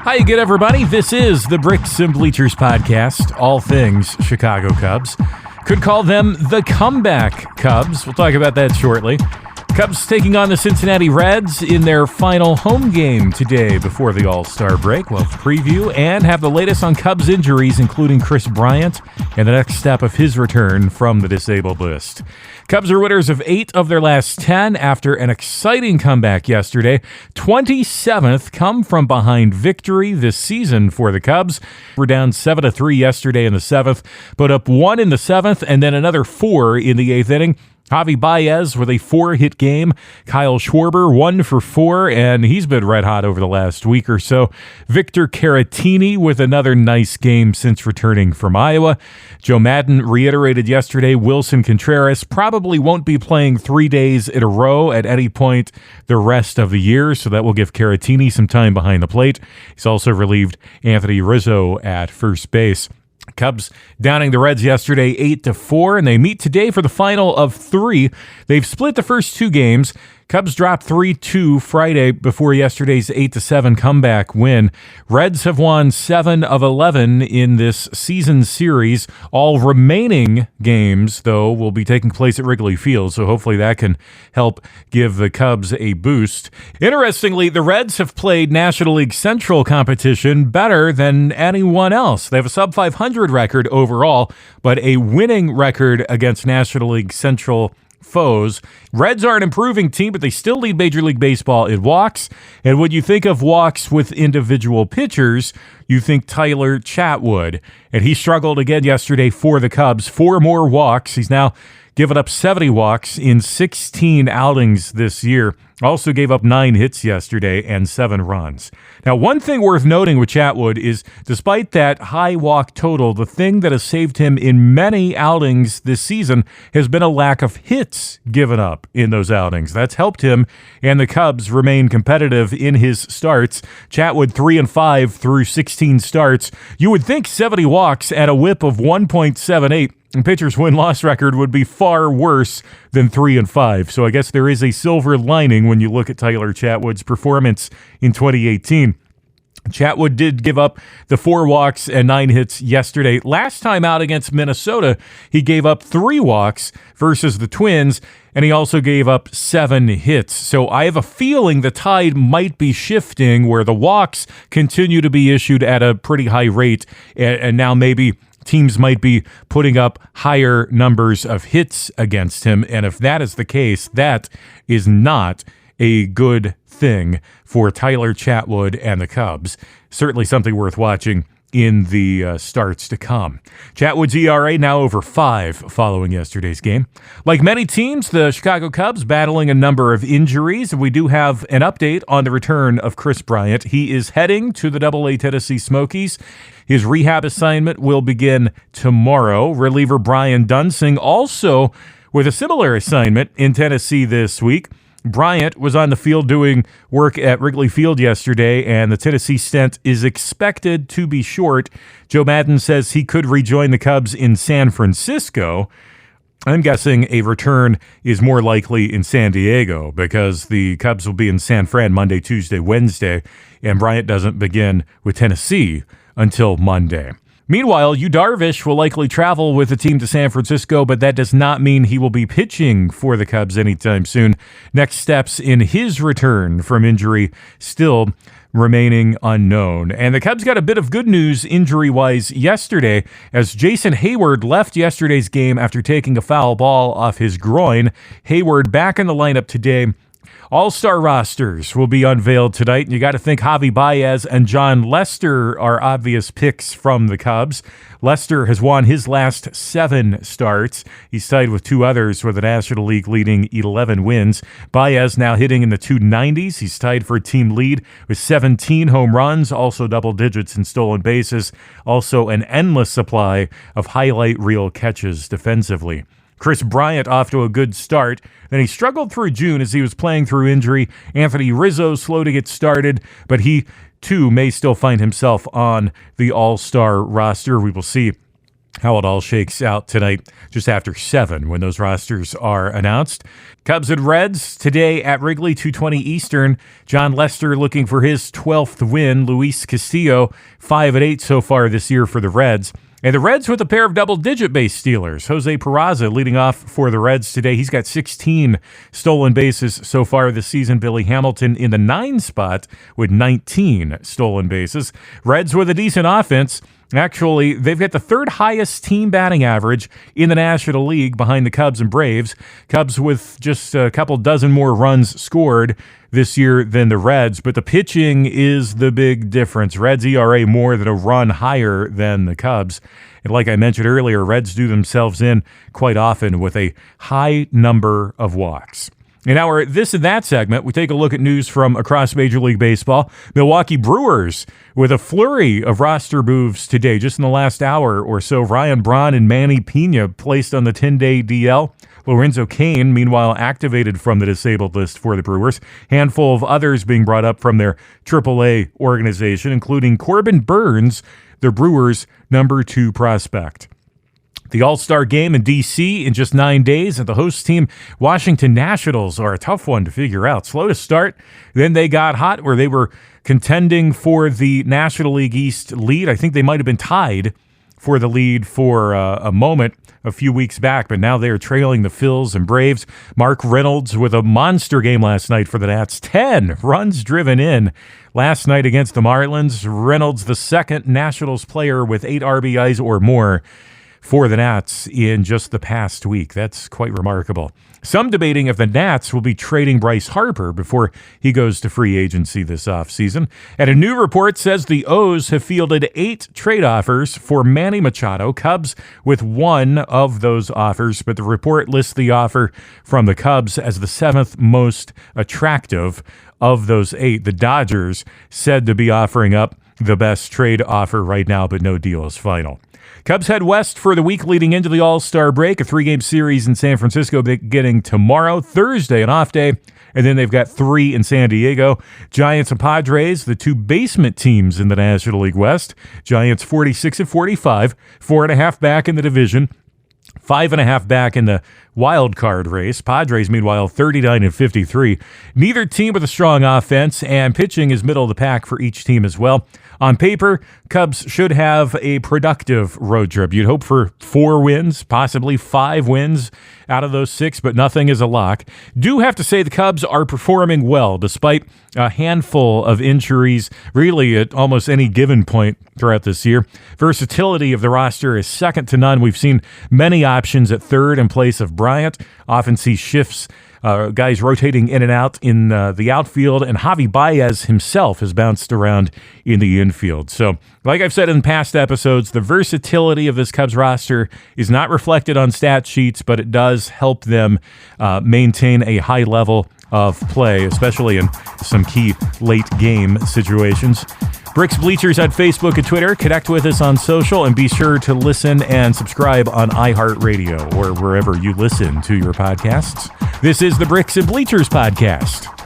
Hi again, everybody. This is the Bricks and Bleachers podcast, all things Chicago Cubs. Could call them the comeback Cubs. We'll talk about that shortly. Cubs taking on the Cincinnati Reds in their final home game today before the All-Star break. We'll preview and have the latest on Cubs injuries, including Kris Bryant and the next step of his return from the disabled list. Cubs are winners of 8 of their last 10 after an exciting comeback yesterday. 27th come-from-behind victory this season for the Cubs. We're down 7-3 yesterday in the 7th, put up 1 in the 7th and then another 4 in the 8th inning. Javi Baez with a 4-hit game. Kyle Schwarber 1 for 4, and he's been red hot over the last week or so. Victor Caratini with another nice game since returning from Iowa. Joe Maddon reiterated yesterday Wilson Contreras probably won't be playing 3 days in a row at any point the rest of the year, so that will give Caratini some time behind the plate. He's also relieved Anthony Rizzo at first base. Cubs downing the Reds yesterday 8-4, and they meet today for the final of 3. They've split the first 2 games. Cubs dropped 3-2 Friday before yesterday's 8-7 comeback win. Reds have won 7 of 11 in this season series. All remaining games, though, will be taking place at Wrigley Field, so hopefully that can help give the Cubs a boost. Interestingly, the Reds have played National League Central competition better than anyone else. They have a sub-500 record overall, but a winning record against National League Central foes. Reds are an improving team, but they still lead Major League Baseball in walks. And when you think of walks with individual pitchers, you think Tyler Chatwood. And he struggled again yesterday for the Cubs. 4 more walks. He's now given up 70 walks in 16 outings this year. Also gave up 9 hits yesterday and 7 runs. Now, one thing worth noting with Chatwood is, despite that high walk total, the thing that has saved him in many outings this season has been a lack of hits given up in those outings. That's helped him, and the Cubs remain competitive in his starts. Chatwood 3-5 through 16 starts. You would think 70 walks at a whip of 1.78. And pitcher's win-loss record would be far worse than 3-5. So I guess there is a silver lining when you look at Tyler Chatwood's performance in 2018. Chatwood did give up the 4 walks and 9 hits yesterday. Last time out against Minnesota, he gave up 3 walks versus the Twins, and he also gave up 7 hits. So I have a feeling the tide might be shifting where the walks continue to be issued at a pretty high rate, and now maybe teams might be putting up higher numbers of hits against him. And if that is the case, that is not a good thing for Tyler Chatwood and the Cubs. Certainly something worth watching in the starts to come. Chatwood's ERA now over 5 following yesterday's game. Like many teams, the Chicago Cubs battling a number of injuries. We do have an update on the return of Kris Bryant. He is heading to the AA Tennessee Smokies. His rehab assignment will begin tomorrow. Reliever Brian Dunsing also with a similar assignment in Tennessee this week. Bryant was on the field doing work at Wrigley Field yesterday, and the Tennessee stint is expected to be short. Joe Maddon says he could rejoin the Cubs in San Francisco. I'm guessing a return is more likely in San Diego because the Cubs will be in San Fran Monday, Tuesday, Wednesday, and Bryant doesn't begin with Tennessee until Monday. Meanwhile, Yu Darvish will likely travel with the team to San Francisco, but that does not mean he will be pitching for the Cubs anytime soon. Next steps in his return from injury still remaining unknown. And the Cubs got a bit of good news injury-wise yesterday as Jason Heyward left yesterday's game after taking a foul ball off his groin. Heyward back in the lineup today. All-star rosters will be unveiled tonight, and you got to think Javi Baez and Jon Lester are obvious picks from the Cubs. Lester has won his last 7 starts. He's tied with 2 others with the National League leading 11 wins. Baez now hitting in the 290s. He's tied for a team lead with 17 home runs, also double digits in stolen bases, also an endless supply of highlight reel catches defensively. Kris Bryant off to a good start. Then he struggled through June as he was playing through injury. Anthony Rizzo slow to get started, but he too may still find himself on the All-Star roster. We will see how it all shakes out tonight just after 7 when those rosters are announced. Cubs and Reds today at Wrigley, 2:20 Eastern. John Lester looking for his 12th win. Luis Castillo, 5-8 so far this year for the Reds. And the Reds with a pair of double-digit base stealers. Jose Peraza leading off for the Reds today. He's got 16 stolen bases so far this season. Billy Hamilton in the 9 spot with 19 stolen bases. Reds with a decent offense. Actually, they've got the 3rd highest team batting average in the National League behind the Cubs and Braves. Cubs with just a couple dozen more runs scored this year than the Reds, but the pitching is the big difference. Reds ERA more than a run higher than the Cubs. And like I mentioned earlier, Reds do themselves in quite often with a high number of walks. In our This and That segment, we take a look at news from across Major League Baseball. Milwaukee Brewers with a flurry of roster moves today. Just in the last hour or so, Ryan Braun and Manny Pena placed on the 10-day DL. Lorenzo Cain, meanwhile, activated from the disabled list for the Brewers. Handful of others being brought up from their AAA organization, including Corbin Burns, the Brewers' number 2 prospect. The All-Star Game in D.C. in just 9 days, and the host team, Washington Nationals, are a tough one to figure out. Slow to start, then they got hot where they were contending for the National League East lead. I think they might have been tied for the lead for a moment a few weeks back, but now they are trailing the Phils and Braves. Mark Reynolds with a monster game last night for the Nats. 10 runs driven in last night against the Marlins. Reynolds, the second Nationals player with 8 RBIs or more for the Nats in just the past week. That's quite remarkable. Some debating if the Nats will be trading Bryce Harper before he goes to free agency this offseason. And a new report says the O's have fielded 8 trade offers for Manny Machado, Cubs with 1 of those offers, but the report lists the offer from the Cubs as the 7th most attractive of those 8. The Dodgers said to be offering up the best trade offer right now, but no deal is final. Cubs head west for the week leading into the All-Star break, a 3-game series in San Francisco beginning tomorrow, Thursday, an off day, and then they've got 3 in San Diego. Giants and Padres, the 2 basement teams in the National League West. Giants 46-45, 4.5 back in the division, 5.5 back in the wild card race. Padres, meanwhile, 39-53. Neither team with a strong offense, and pitching is middle of the pack for each team as well. On paper, Cubs should have a productive road trip. You'd hope for 4 wins, possibly 5 wins out of those 6, but nothing is a lock. Do have to say the Cubs are performing well despite a handful of injuries, really at almost any given point throughout this year. Versatility of the roster is second to none. We've seen many options at third in place of Bryant. Often see shifts, guys rotating in and out in the outfield, and Javi Baez himself has bounced around in the infield. So, like I've said in past episodes, the versatility of this Cubs roster is not reflected on stat sheets, but it does help them maintain a high level of play, especially in some key late game situations. Bricks Bleachers at Facebook and Twitter. Connect with us on social, and be sure to listen and subscribe on iHeartRadio or wherever you listen to your podcasts. This is the Bricks and Bleachers podcast.